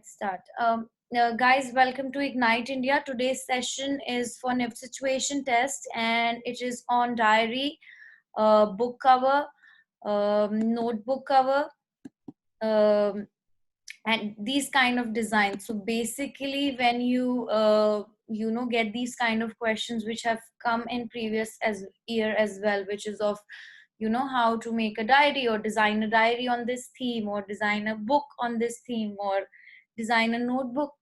Start. Guys, welcome to Ignite India. Today's session is for NIF situation test and it is on diary, book cover, notebook cover, um, and these kind of designs. So basically, when you get these kind of questions which have come in previous as year as well, which is of how to make a diary or design a diary on this theme or design a book on this theme or design a notebook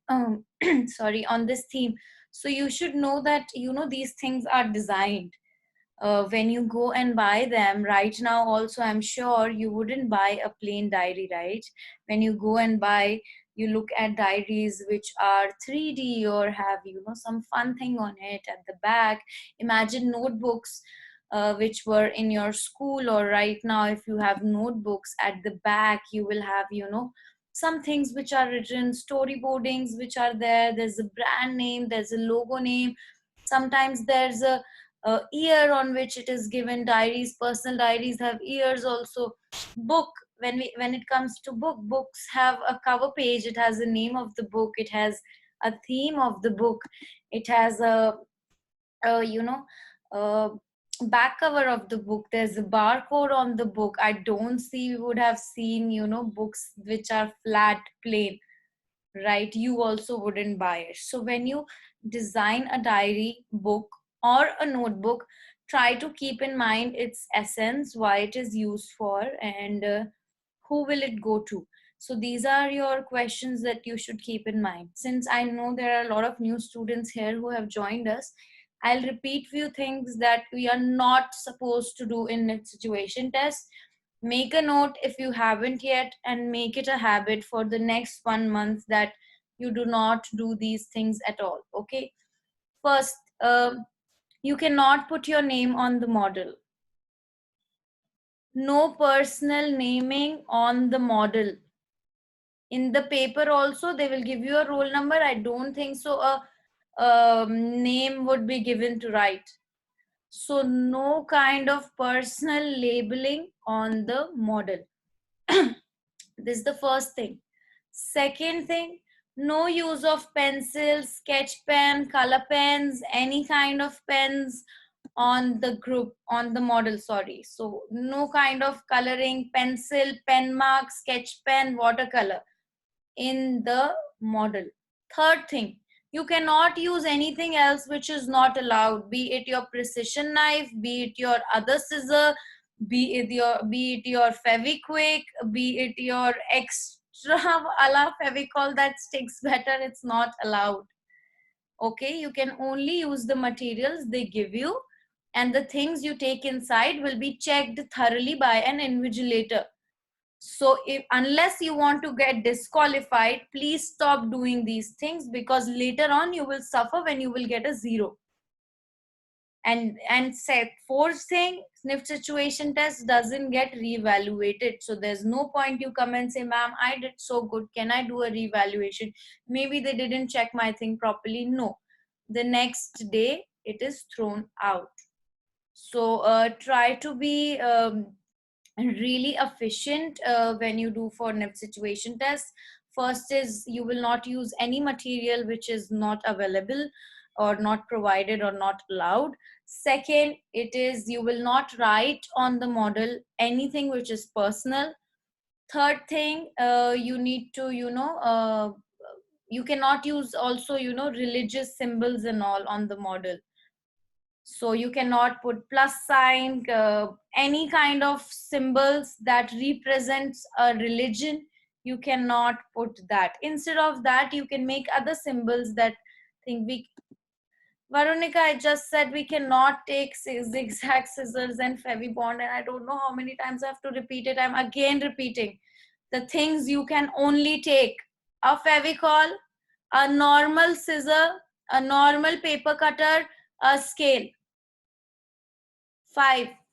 sorry, on this theme. So you should know that these things are designed when you go and buy them right now. Also, I'm sure you wouldn't buy a plain diary, right? When you go and buy, you look at diaries which are 3D or have some fun thing on it at the back. Imagine notebooks which were in your school, or right now if you have notebooks at the back, you will have some things which are written, storyboardings which are there. There's a brand name, there's a logo name, sometimes there's a year on which it is given. Diaries, personal diaries have years also. Book, when it comes to books have a cover page, it has the name of the book, it has a theme of the book, it has a back cover of the book, there's a barcode on the book. I don't see, we would have seen books which are flat plain, right? You also wouldn't buy it. So when you design a diary, book, or a notebook, try to keep in mind its essence, why it is used for, and who will it go to. So these are your questions that you should keep in mind. Since I know there are a lot of new students here who have joined us, I'll repeat few things that we are not supposed to do in a situation test. Make a note if you haven't yet, and make it a habit for the next 1 month that you do not do these things at all. Okay. First, you cannot put your name on the model. No personal naming on the model. In the paper also, they will give you a roll number. I don't think so a name would be given to write. So no kind of personal labeling on the model. This is the first thing. Second thing, no use of pencils, sketch pen, color pens, any kind of pens on the group, on the model, sorry. So no kind of coloring, pencil, pen mark, sketch pen, watercolor in the model. Third thing, you cannot use anything else which is not allowed, be it your precision knife, be it your other scissor, be it your Fevikwik, be it your extra a la Fevicol that sticks better. It's not allowed. Okay, you can only use the materials they give you, and the things you take inside will be checked thoroughly by an invigilator. So if unless you want to get disqualified, please stop doing these things, because later on you will suffer when you will get a 0. And say fourth thing, SNF situation test doesn't get reevaluated. So there's no point you come and say, ma'am, I did so good, can I do a reevaluation? Maybe they didn't check my thing properly. No, the next day it is thrown out. So try to be really efficient when you do for NIF situation test. First is, you will not use any material which is not available or not provided or not allowed. Second, it is, you will not write on the model anything which is personal. Third thing, you need to you cannot use also religious symbols and all on the model. So you cannot put plus sign, any kind of symbols that represents a religion, you cannot put that. Instead of that, you can make other symbols that think we. Veronica, I just said we cannot take zigzag scissors and Fevibond, and I don't know how many times I have to repeat it. I'm again repeating. The things you can only take: a Fevicol, a normal scissor, a normal paper cutter, a scale.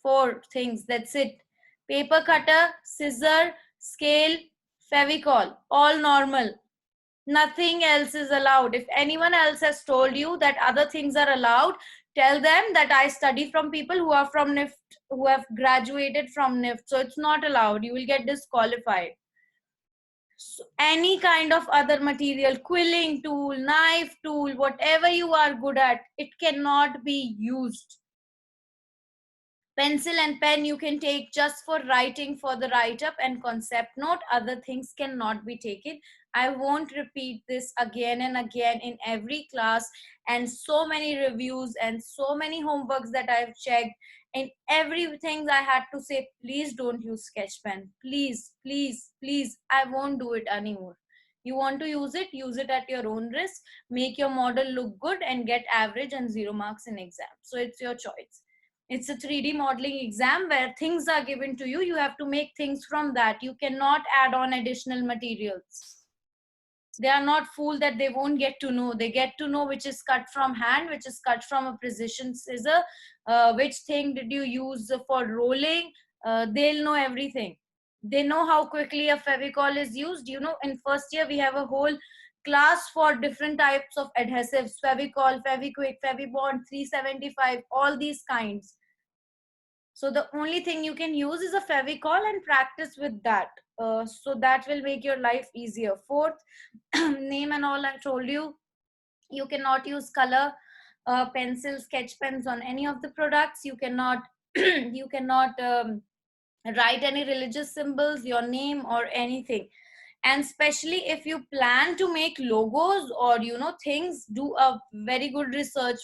4 things, that's it. Paper cutter, scissor, scale, Fevicol, all normal. Nothing else is allowed. If anyone else has told you that other things are allowed, tell them that I study from people who are from NIFT, who have graduated from NIFT. So it's not allowed. You will get disqualified. So any kind of other material, quilling tool, knife tool, whatever you are good at, it cannot be used. Pencil and pen you can take just for writing, for the write up and concept note. Other things cannot be taken. I won't repeat this again and again in every class, and so many reviews and so many homeworks that I've checked. In everything I had to say, please don't use sketch pen. Please, please, please. I won't do it anymore. You want to use it at your own risk. Make your model look good and get average and 0 marks in exam. So it's your choice. It's a 3D modeling exam where things are given to you. You have to make things from that. You cannot add on additional materials. They are not fooled that they won't get to know. They get to know which is cut from hand, which is cut from a precision scissor, which thing did you use for rolling. They'll know everything. They know how quickly a Fevicol is used. You know, in first year we have a whole class for different types of adhesives: Fevicol, Fevikwik, Fevibond, 375, all these kinds. So the only thing you can use is a Fevicol and practice with that. So that will make your life easier. Fourth, name and all I told you. You cannot use color pencil, sketch pens on any of the products. You cannot you cannot write any religious symbols, your name or anything. And especially if you plan to make logos or things, do a very good research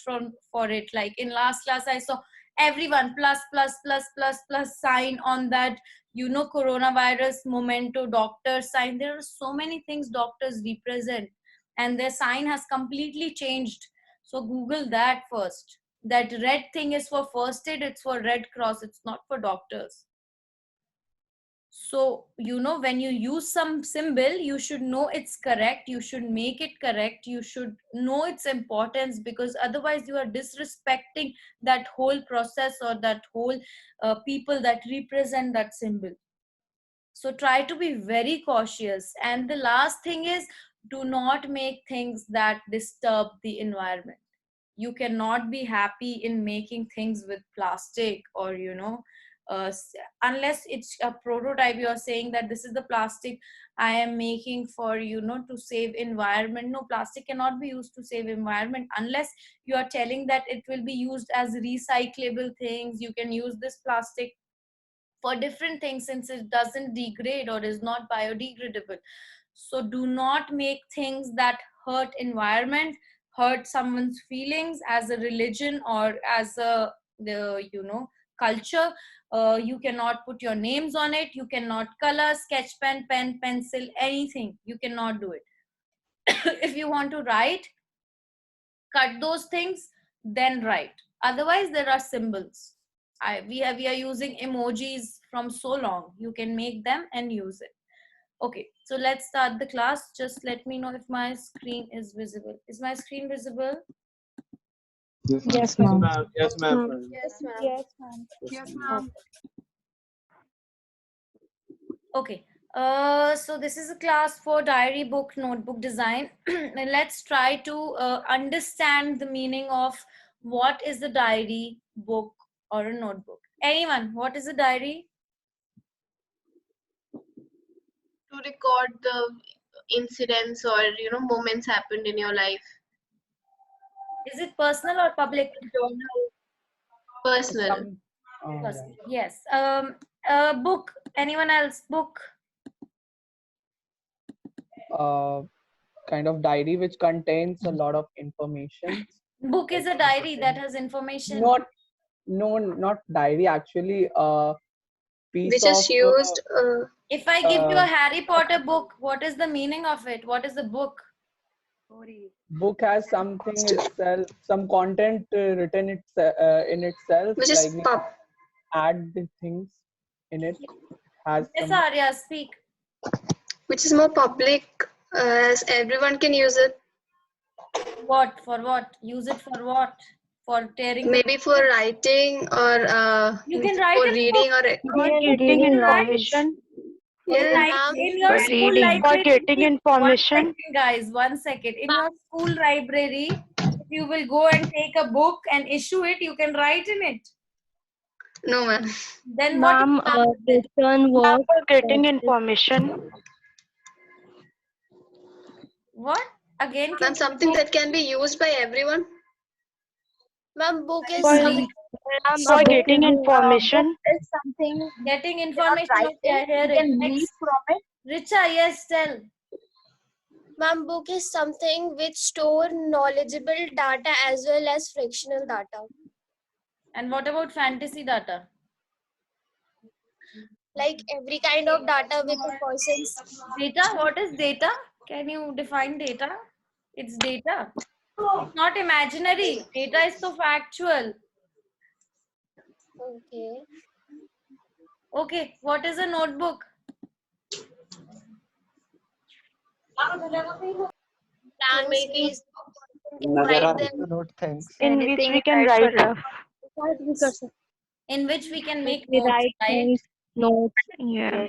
for it. Like in last class I saw everyone plus plus plus plus plus sign on that coronavirus memento doctor sign. There are so many things doctors represent, and their sign has completely changed. So Google that first. That red thing is for first aid, it's for Red Cross, it's not for doctors. So when you use some symbol, you should know it's correct, you should make it correct, you should know its importance, because otherwise you are disrespecting that whole process or that whole people that represent that symbol. So try to be very cautious. And the last thing is, do not make things that disturb the environment. You cannot be happy in making things with plastic, or unless it's a prototype, you are saying that this is the plastic I am making for to save environment. No, plastic cannot be used to save environment unless you are telling that it will be used as recyclable things. You can use this plastic for different things since it doesn't degrade or is not biodegradable. So do not make things that hurt environment, hurt someone's feelings as a religion or as a culture. You cannot put your names on it. You cannot color, sketch pen, pen, pencil, anything. You cannot do it. If you want to write, cut those things, then write. Otherwise, there are symbols. We are using emojis from so long. You can make them and use it. Okay, so let's start the class. Just let me know if my screen is visible. Is my screen visible? Yes, ma'am. Yes, ma'am. Yes, ma'am. Yes, ma'am. Yes, ma'am. Okay. So this is a class for diary book, notebook design. And let's try to understand the meaning of what is a diary, book, or a notebook. Anyone, what is a diary? To record the incidents or moments happened in your life. Is it personal or public? Personal. Personal. Yes. Book. Anyone else? Book. Kind of diary which contains a lot of information. Book is a diary that has information. Not diary, actually. Piece Which of is used. If I give you a Harry Potter book, what is the meaning of it? What is the book? book has something itself, some content written in itself, Which is like we add the things in it. Has Yes, some, Arya, speak. which is more public, as everyone can use it. What? For what? Use it for what? For tearing. Maybe for writing or You can write for in reading book. or Getting information. yes, Like ma'am. in your For school reading. For library. getting information. 1 second, guys. 1 second. In your school library, if you will go and take a book and issue it, you can write in it. No, ma'am. Then what? Ma'am, this one was for getting information. What? Again, can Ma'am, you something repeat? that can be used by everyone. Ma'am, book is For something. for getting information. Is something Getting you cannot information. write Okay, I it. hear You it. can read Next. from it. Richa, yes, tell. Ma'am, book is something which store knowledgeable data as well as frictional data. And what about fantasy data? Like every kind of data with a person's. Data? What is data? Can you define data? It's data. It's not imaginary. Data is so factual. Okay. Okay, what is a notebook? Blank making- space. Can write them. Note things. In which Anything we can write write. In which we can make We notes, write right? things, notes. Yeah.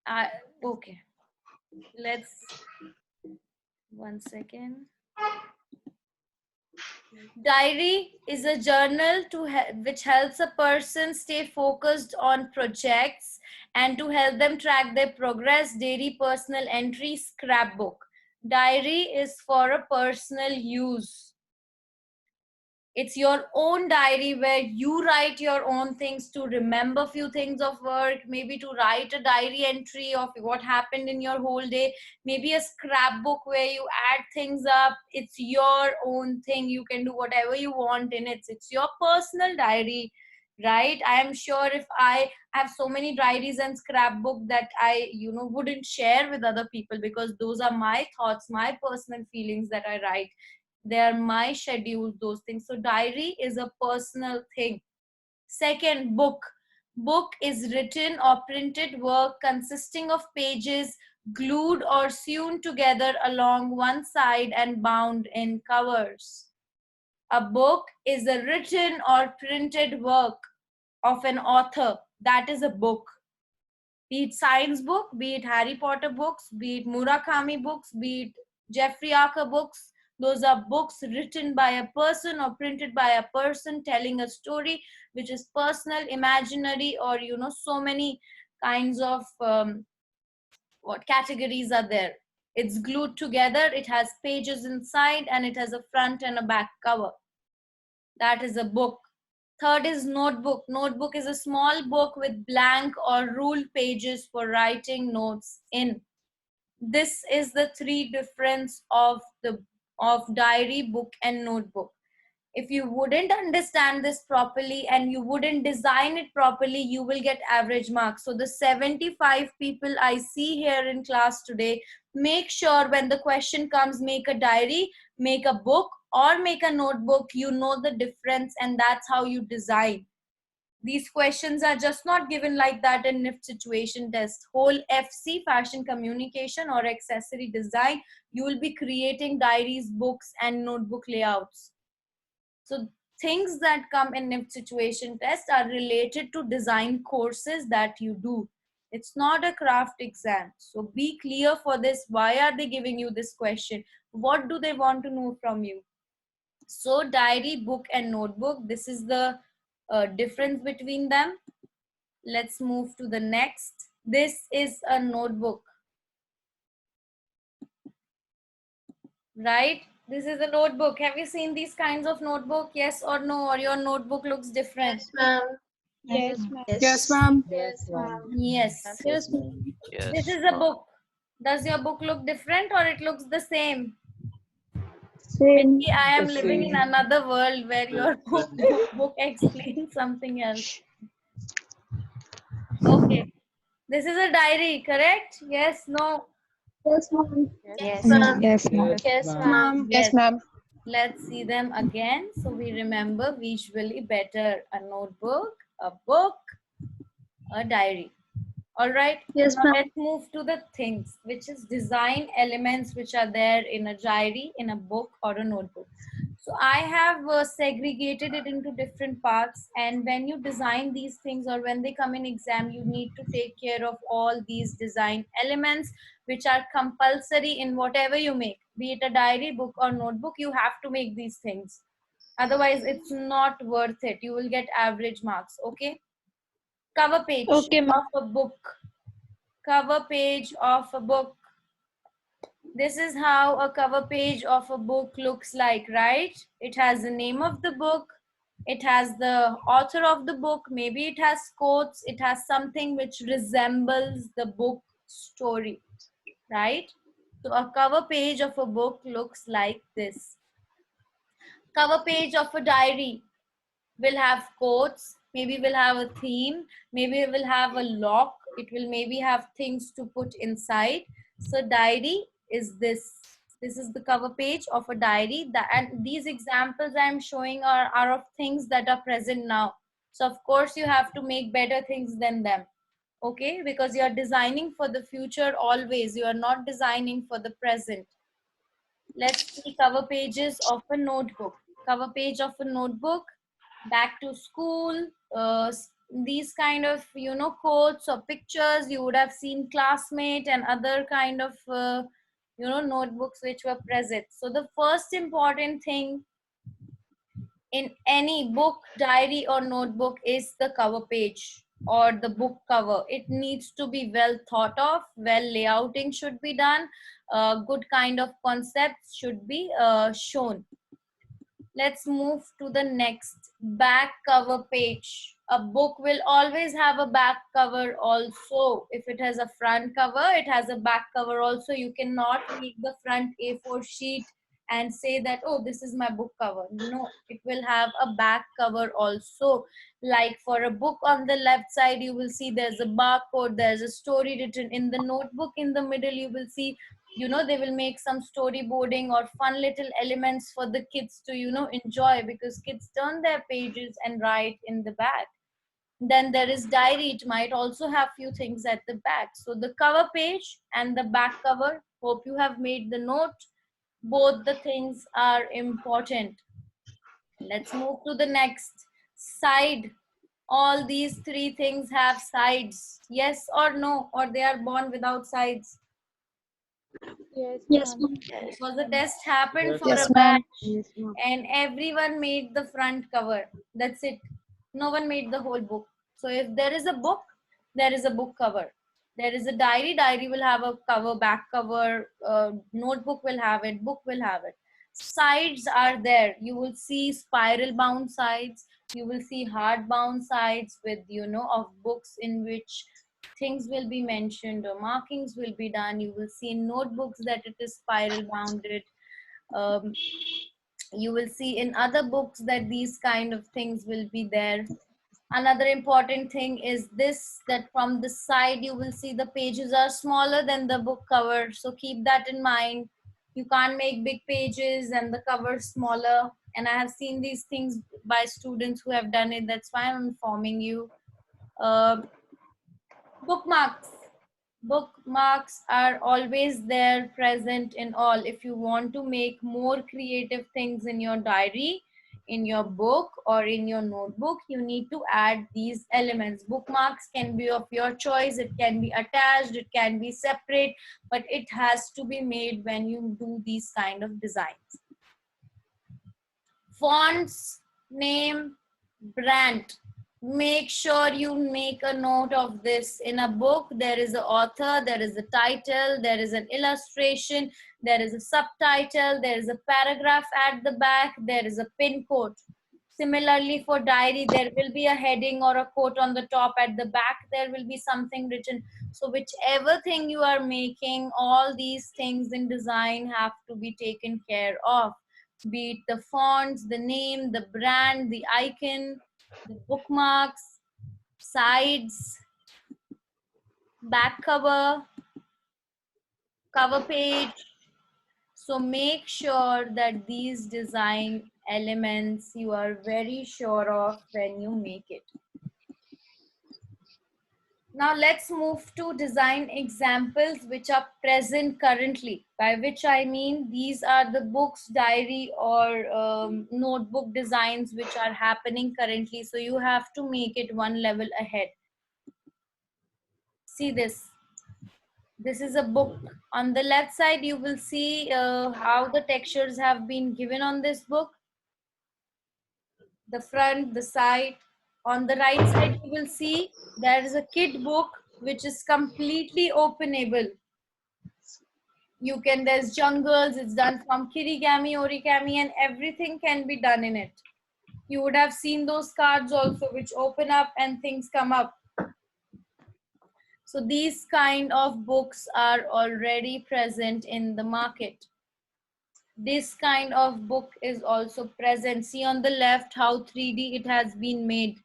Yes. Okay. Let's 1 second. Diary is a journal which helps a person stay focused on projects and to help them track their progress. Daily personal entry, scrapbook. Diary is for a personal use. It's your own diary where you write your own things, to remember few things of work, maybe to write a diary entry of what happened in your whole day, maybe a scrapbook where you add things up. It's your own thing. You can do whatever you want in it. It's your personal diary, right? I am sure if I have so many diaries and scrapbook that I wouldn't share with other people, because those are my thoughts, my personal feelings that I write. They are my schedules, those things. So diary is a personal thing. Second, book. Book is written or printed work consisting of pages glued or sewn together along one side and bound in covers. A book is a written or printed work of an author. That is a book. Be it science book, be it Harry Potter books, be it Murakami books, be it Jeffrey Archer books. Those are books written by a person or printed by a person telling a story which is personal, imaginary, or so many kinds of what categories are there. It's glued together, it has pages inside, and it has a front and a back cover. That is a book. Third is notebook. Notebook is a small book with blank or ruled pages for writing notes in. This is the three difference of diary, book, and notebook. If you wouldn't understand this properly and you wouldn't design it properly, you will get average marks. So the 75 people I see here in class today, make sure when the question comes, make a diary, make a book, or make a notebook. You know the difference, and that's how you design. These questions are just not given like that in NIFT situation test. Whole FC, fashion communication or accessory design, you will be creating diaries, books, and notebook layouts. So things that come in NIFT situation test are related to design courses that you do. It's not a craft exam. So be clear for this. Why are they giving you this question? What do they want to know from you? So diary, book, and notebook, this is the difference between them. Let's move to the next. This is a notebook, right? This is a notebook. Have you seen these kinds of notebook? Yes or no? Or your notebook looks different? Yes, ma'am. Yes, ma'am. Yes, ma'am. Yes, ma'am. Yes. Yes, ma'am. This is a book. Does your book look different or it looks the same? Same. Maybe I am The living in same. another world where your book explains something else. Okay. This is a diary, correct? Yes, no? Yes, ma'am. Yes, ma'am. Yes, ma'am. Yes, ma'am. ma'am. Yes. ma'am. Let's see them again so we remember visually better. A notebook, a book, a diary. All right. Yes, Now ma'am. let's move to the things, which is design elements which are there in a diary, in a book, or a notebook. So I have segregated it into different parts, and when you design these things or when they come in exam, you need to take care of all these design elements which are compulsory in whatever you make, be it a diary, book, or notebook. You have to make these things, otherwise it's not worth it. You will get average marks. Okay. Cover page Okay, ma'am. of a book. Cover page of a book. This is how a cover page of a book looks like, right? It has the name of the book. It has the author of the book. Maybe it has quotes. It has something which resembles the book story, right? So a cover page of a book looks like this. Cover page of a diary will have quotes, maybe will have a theme, maybe it will have a lock, it will maybe have things to put inside. So diary is this. This is the cover page of a diary. And these examples I'm showing are of things that are present now. So of course you have to make better things than them. Okay, because you are designing for the future always. You are not designing for the present. Let's see cover pages of a notebook. Cover page of a notebook, back to school, these kind of, you know, quotes or pictures. You would have seen classmate and other kind of, you know, notebooks which were present. So the first important thing in any book, diary or notebook is the cover page or the book cover. It needs to be well thought of, well layouting should be done, good kind of concepts should be shown. Let's move to the next, back cover page. A book will always have a back cover also. If it has a front cover, it has a back cover also. You cannot make the front A4 sheet and say that, oh, this is my book cover. No, it will have a back cover also. Like for a book, on the left side, you will see there's a barcode, there's a story written. In the notebook in the middle, you will see, you know, they will make some storyboarding or fun little elements for the kids to, you know, enjoy, because kids turn their pages and write in the back. Then there is diary. It might also have few things at the back. So the cover page and the back cover, hope you have made the note. Both the things are important. Let's move to the next, side. All these three things have sides, yes or no, or they are born without sides? Yes, ma'am. Because the test happened Yes. for Yes, a ma'am. batch and everyone made the front cover. That's it. No one made the whole book. So if there is a book, there is a book cover. There is a diary, diary will have a cover, back cover, notebook will have it, book will have it. Sides are there. You will see spiral bound sides. You will see hard bound sides with, you know, of books in which things will be mentioned or markings will be done. You will see in notebooks that it is spiral bounded. Um, you will see in other books that these kind of things will be there. Another important thing is this, that from the side you will see the pages are smaller than the book cover. So keep that in mind. You can't make big pages and the cover smaller. And I have seen these things by students who have done it. That's why I'm informing you. Bookmarks. Bookmarks are always there, present in all. If you want to make more creative things in your diary, in your book or in your notebook, you need to add these elements. Bookmarks can be of your choice. It can be attached, it can be separate, but it has to be made when you do these kind of designs. Fonts, name, brand. Make sure you make a note of this. In a book, there is an author, there is a title, there is an illustration, there is a subtitle, there is a paragraph at the back, there is a pin code. Similarly, for diary, there will be a heading or a quote on the top. At the back, there will be something written. So whichever thing you are making, all these things in design have to be taken care of. Be it the fonts, the name, the brand, the icon, the bookmarks, sides, back cover, cover page. So make sure that these design elements you are very sure of when you make it. Now let's move to design examples which are present currently, by which I mean these are the books, diary or notebook designs which are happening currently. So you have to make it one level ahead. See this. This is a book. On the left side, you will see how the textures have been given on this book. The front, the side. On the right side, you will see there is a kid book which is completely openable. There's jungles, it's done from kirigami, origami, and everything can be done in it. You would have seen those cards also, which open up and things come up. So these kind of books are already present in the market. This kind of book is also present. See on the left how 3D it has been made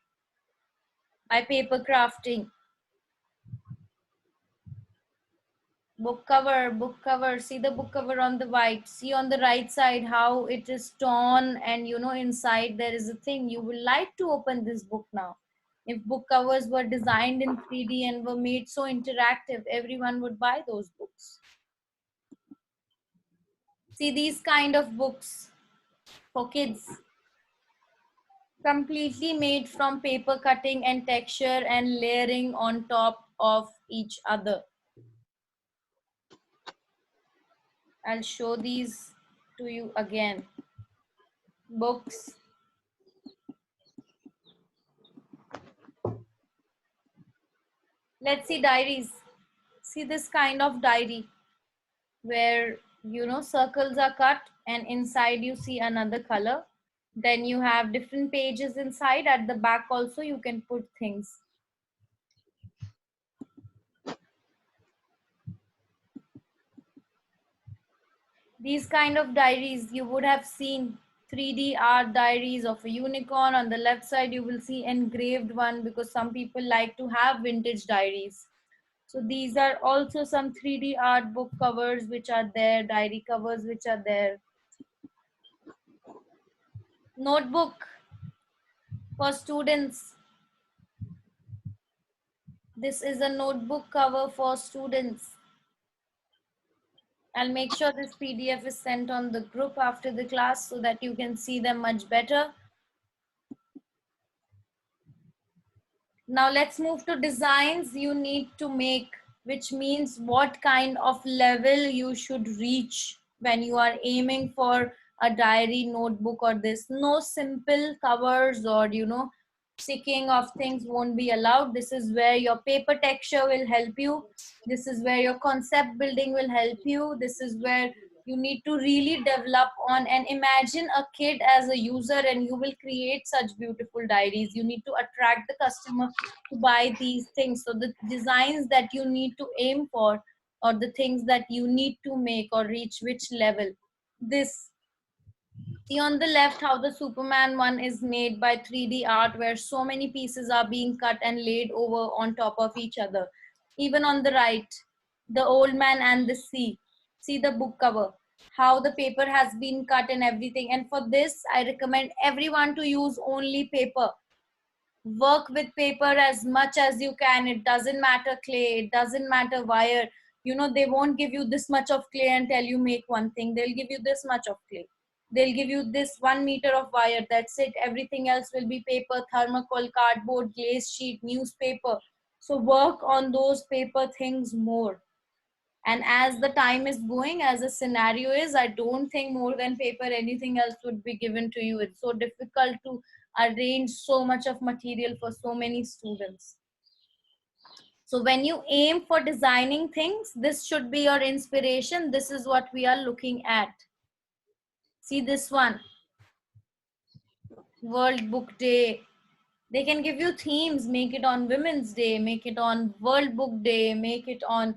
by paper crafting. Book cover, see the book cover on the white. See on the right side how it is torn, and inside there is a thing. You will like to open this book now. If book covers were designed in 3D and were made so interactive, everyone would buy those books. See these kind of books for kids, completely made from paper cutting and texture and layering on top of each other. I'll show these to you again. Books. Let's see diaries. See this kind of diary where circles are cut and inside you see another color. Then you have different pages inside. At the back also you can put things. These kind of diaries you would have seen 3D art diaries of a unicorn. On the left side you will see engraved one, because some people like to have vintage diaries. So these are also some 3D art book covers which are there, diary covers which are there. Notebook for students. This is a notebook cover for students. I'll make sure this PDF is sent on the group after the class so that you can see them much better. Now let's move to designs you need to make, which means what kind of level you should reach when you are aiming for a diary, notebook, or this. No simple covers or sticking of things won't be allowed. This is where your paper texture will help you. This is where your concept building will help you. This is where you need to really develop on, and imagine a kid as a user and you will create such beautiful diaries. You need to attract the customer to buy these things. So the designs that you need to aim for, or the things that you need to make or reach which level. This, see on the left how the Superman one is made by 3D art, where so many pieces are being cut and laid over on top of each other. Even on the right, the old man and the sea. See the book cover, how the paper has been cut and everything. And for this, I recommend everyone to use only paper. Work with paper as much as you can. It doesn't matter clay, it doesn't matter wire. They won't give you this much of clay and tell you make one thing. They'll give you this much of clay. They'll give you this 1 meter of wire. That's it. Everything else will be paper, thermocol, cardboard, glaze sheet, newspaper. So work on those paper things more. And as the time is going, as the scenario is, I don't think more than paper anything else would be given to you. It's so difficult to arrange so much of material for so many students. So when you aim for designing things, this should be your inspiration. This is what we are looking at. See this one, World Book Day. They can give you themes. Make it on Women's Day, make it on World Book Day, make it on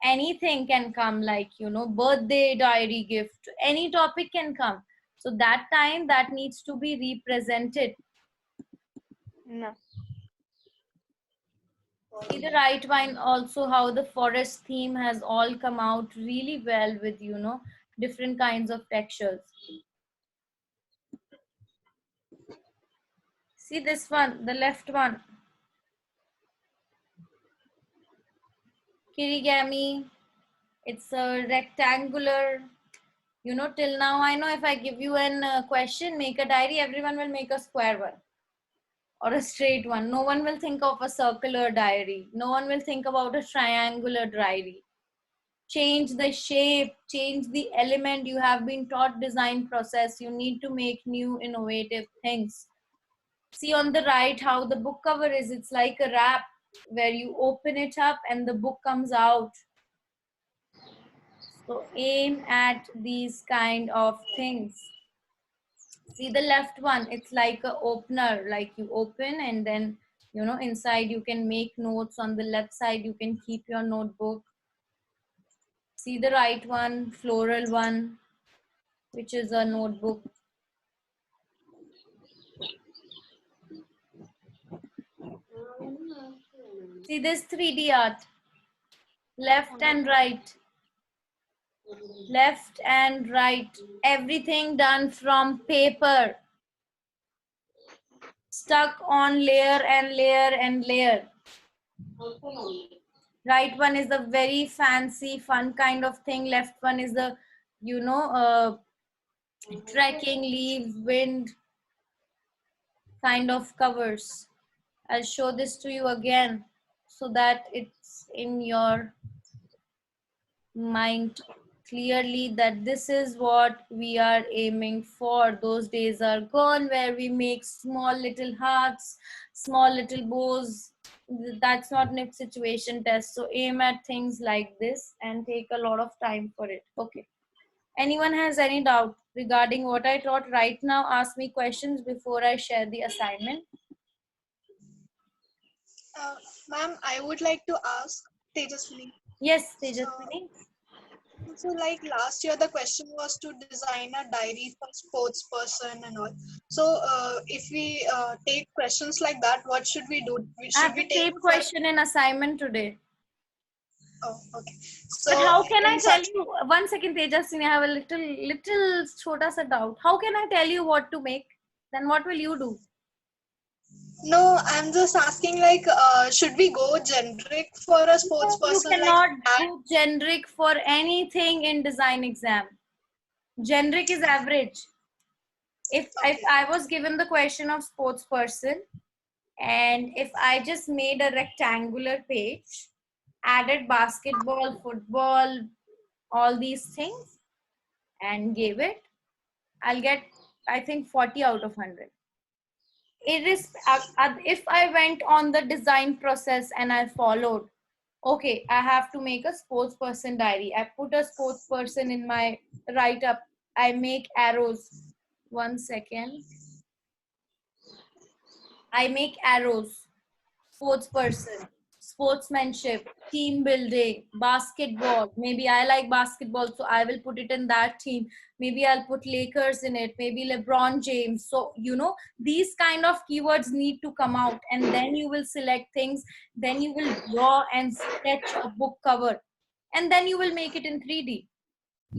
anything can come, like birthday diary gift. Any topic can come. So that time that needs to be represented. No. See the right one also, how the forest theme has all come out really well with different kinds of textures. See this one, the left one, kirigami. It's a rectangular, till now I know if I give you an question, make a diary, everyone will make a square one or a straight one. No one will think of a circular diary. No one will think about a triangular diary. Change the shape, change the element. You have been taught design process. You need to make new innovative things. See on the right how the book cover is. It's like a wrap where you open it up and the book comes out. So aim at these kind of things. See the left one, it's like a opener, like you open and then, you know, inside you can make notes. On the left side, you can keep your notebook. See the right one, floral one, which is a notebook. See this 3D art, left and right, left and right, everything done from paper, stuck on layer and layer and layer. Right one is the very fancy, fun kind of thing. Left one is the, you know, trekking, leaves, wind kind of covers. I'll show this to you again so that it's in your mind clearly that this is what we are aiming for. Those days are gone where we make small little hearts, small little bows. That's not NIP situation test. So aim at things like this and take a lot of time for it. Okay. Anyone has any doubt regarding what I taught right now? Ask me questions before I share the assignment. Ma'am, I would like to ask Tejaswini. Yes, Tejaswini. So, like last year, the question was to design a diary for sports person and all. So, if we take questions like that, what should we do? I have Should we the take same question in assignment today. Oh, okay. So, But how can I in tell such- you? 1 second, Tejaswini, I have a little chota sa doubt. How can I tell you what to make? Then what will you do? No, I'm just asking, like, should we go generic for a sports You person? cannot Like, do generic for anything in design exam. Generic is average. If I was given the question of sports person, and if I just made a rectangular page, added basketball, football, all these things, and gave it, I'll get, I think, 40 out of 100. It is, if I went on the design process and I followed, okay, I have to make a sports person diary. I put a sports person in my write up. I make arrows. 1 second. I make arrows. Sports person, sportsmanship, team building, basketball. Maybe I like basketball, so I will put it in that team. Maybe I'll put Lakers in it, maybe LeBron James. So, you know, these kind of keywords need to come out, and then you will select things. Then you will draw and sketch a book cover, and then you will make it in 3D.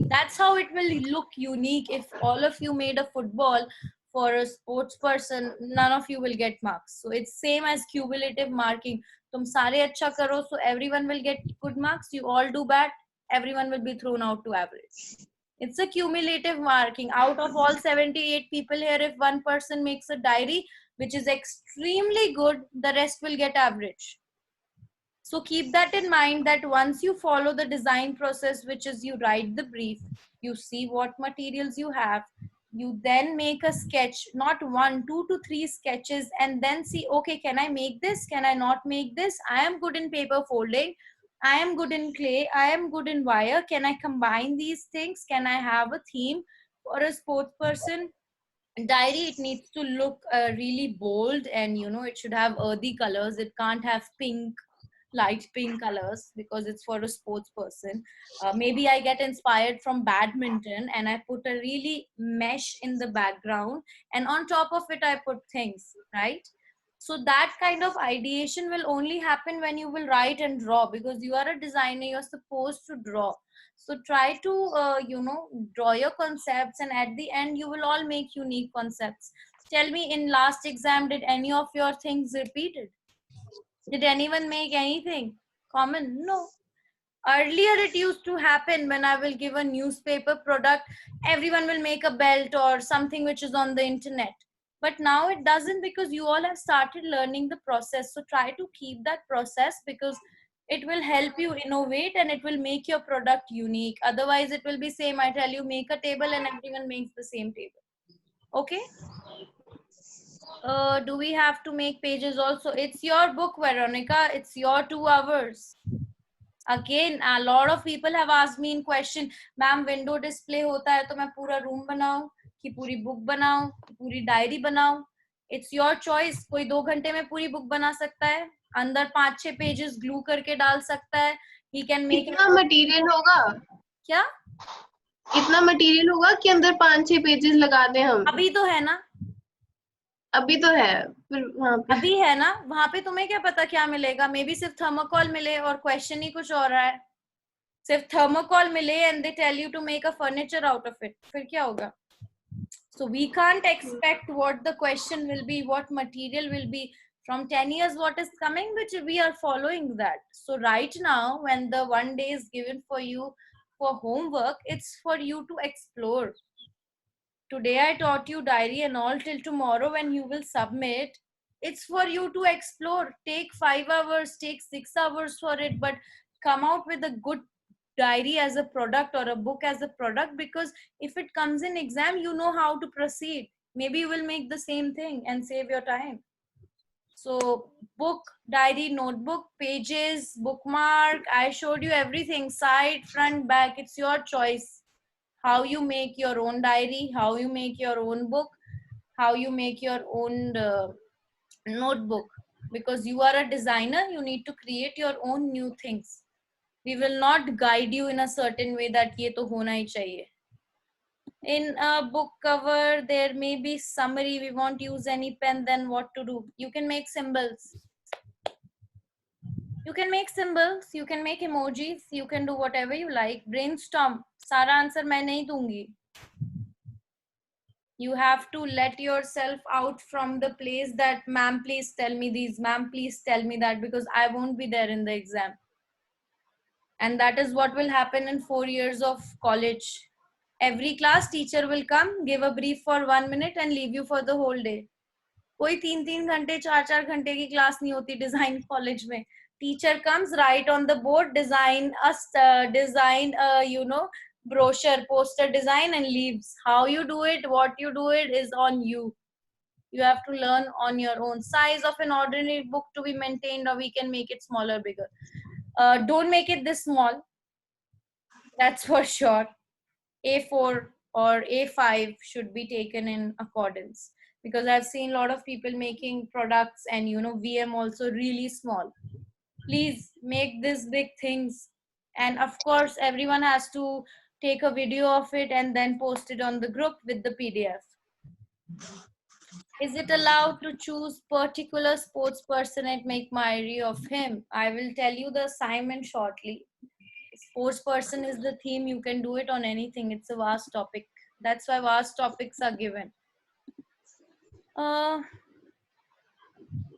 That's how it will look unique. If all of you made a football for a sports person, none of you will get marks. So it's same as cumulative marking. Tum sare acha karo, so everyone will get good marks. You all do bad, everyone will be thrown out to average. It's a cumulative marking. Out of all 78 people here, if one person makes a diary which is extremely good, the rest will get average. So keep that in mind, that once you follow the design process, which is you write the brief, you see what materials you have, you then make a sketch, not 1, 2 to 3 sketches, and then see, okay, can I make this? Can I not make this? I am good in paper folding. I am good in clay. I am good in wire. Can I combine these things? Can I have a theme for a sports person diary? It needs to look really bold, and you know, it should have earthy colors. It can't have pink, light pink colors, because it's for a sports person. Maybe I get inspired from badminton and I put a really mesh in the background, and on top of it I put things, right? So that kind of ideation will only happen when you will write and draw, because you are a designer, you're supposed to draw. So try to you know, draw your concepts, and at the end you will all make unique concepts. Tell me, in last exam, did any of your things repeated? Did anyone make anything common? No. Earlier it used to happen, when I will give a newspaper product, everyone will make a belt or something which is on the internet. But now it doesn't, because you all have started learning the process. So try to keep that process, because it will help you innovate and it will make your product unique. Otherwise it will be same. I tell you, make a table and everyone makes the same table. Okay. Do we have to make pages also? It's your book, Veronica. It's your 2 hours. Again, a lot of people have asked me in question, ma'am window display होता है तो मैं पूरा room बनाऊं कि पूरी book बनाऊं कि पूरी डायरी बनाऊं? It's your choice. कोई 2 घंटे में पूरी बुक बना सकता है, अंदर 5-6 पेजेस ग्लू करके डाल सकता है. ही कैन मेक इतना मटेरियल होगा? क्या? इतना मटेरियल होगा कि अंदर 5-6 पेजेस लगा दें हम? अभी तो है ना, अभी तो है, फिर वहां पे अभी है ना, वहां पे तुम्हें क्या पता क्या मिलेगा? मे बी सिर्फ थर्मोकॉल मिले और क्वेश्चन ही कुछ और रहा है. सिर्फ थर्मोकॉल मिले and they tell you to make a furniture out of it, फिर क्या होगा? So we can't expect what the question will be, what material will be from 10 years, what is coming, which we are following that. So right now, when the one day is given for you for homework, it's for you to explore. Today I taught you diary and all. Till tomorrow when you will submit, it's for you to explore. Take 5 hours, take 6 hours for it, but come out with a good diary as a product or a book as a product, because if it comes in exam, you know how to proceed. Maybe you will make the same thing and save your time. So book, diary, notebook, pages, bookmark, I showed you everything, side, front, back. It's your choice how you make your own diary, how you make your own book, how you make your own notebook. Because you are a designer, you need to create your own new things. We will not guide you in a certain way that ये तो होना ही चाहिए. In a book cover, there may be summary. We won't use any pen. Then what to do? You can make symbols. You can make symbols. You can make emojis. You can do whatever you like. Brainstorm. सारा answer मैं नहीं दूंगी. You have to let yourself out from the place that ma'am please tell me these, ma'am please tell me that, because I won't be there in the exam. And that is what will happen in 4 years of college. Every class teacher will come, give a brief for 1 minute and leave you for the whole day. कोई 3-3 घंटे 4-4 घंटे की class नहीं होती design college में. Teacher comes, write on the board, design a brochure, poster design, and leaves. How you do it, what you do it is on you. You have to learn on your own. Size of an ordinary book to be maintained, or we can make it smaller, bigger. Don't make it this small. That's for sure. A4 or A5 should be taken in accordance, because I've seen a lot of people making products and VM also really small. Please make these big things, and of course everyone has to take a video of it and then post it on the group with the PDF. Is it allowed to choose particular sports person and make diary of him? I will tell you the assignment shortly. Sports person is the theme. You can do it on anything. It's a vast topic. That's why vast topics are given.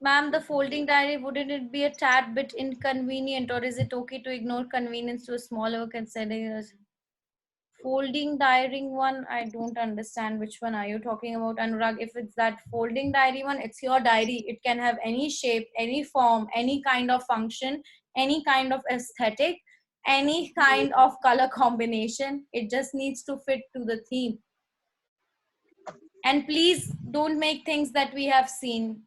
Ma'am, the folding diary, wouldn't it be a tad bit inconvenient, or is it okay to ignore convenience to a smaller consider? Folding diary one, I don't understand which one are you talking about, Anurag. If it's that folding diary one, it's your diary. It can have any shape, any form, any kind of function, any kind of aesthetic, any kind of color combination. It just needs to fit to the theme. And please don't make things that we have seen.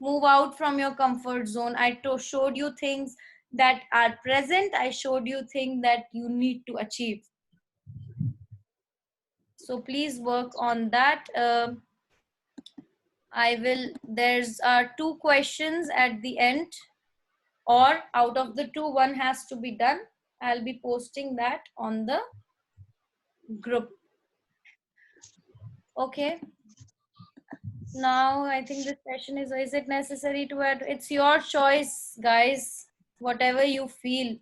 Move out from your comfort zone. I showed you things that are present. I showed you things that you need to achieve. So please work on that. There's 2 questions at the end, or out of the 2, one has to be done. I'll be posting that on the group. Okay. Now I think this session is it necessary to add? It's your choice, guys. Whatever you feel.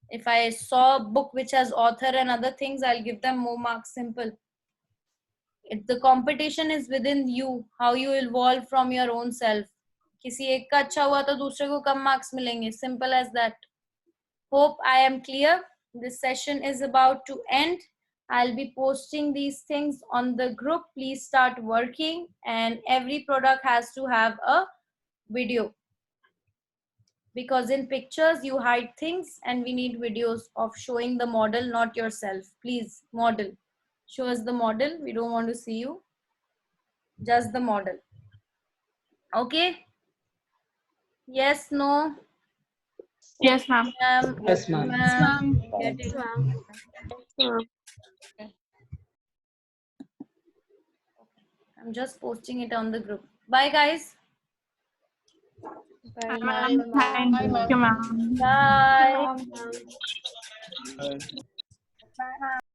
If I saw a book which has author and other things, I'll give them more marks. Simple. The competition is within you, how you evolve from your own self. किसी एक का अच्छा हुआ तो दूसरे को कम marks मिलेंगे. Simple as that. Hope I am clear. This session is about to end. I'll be posting these things on the group. Please start working, and every product has to have a video, because in pictures you hide things and we need videos of showing the model, not yourself. Please, model. Show us the model. We don't want to see you. Just the model. Okay? Yes, no? Yes, ma'am. Ma'am. Yes, ma'am. Ma'am. Get it? I'm just posting it on the group. Bye, guys. Bye, Ma'am, ma'am. thank you, ma'am. Bye. Um, Bye.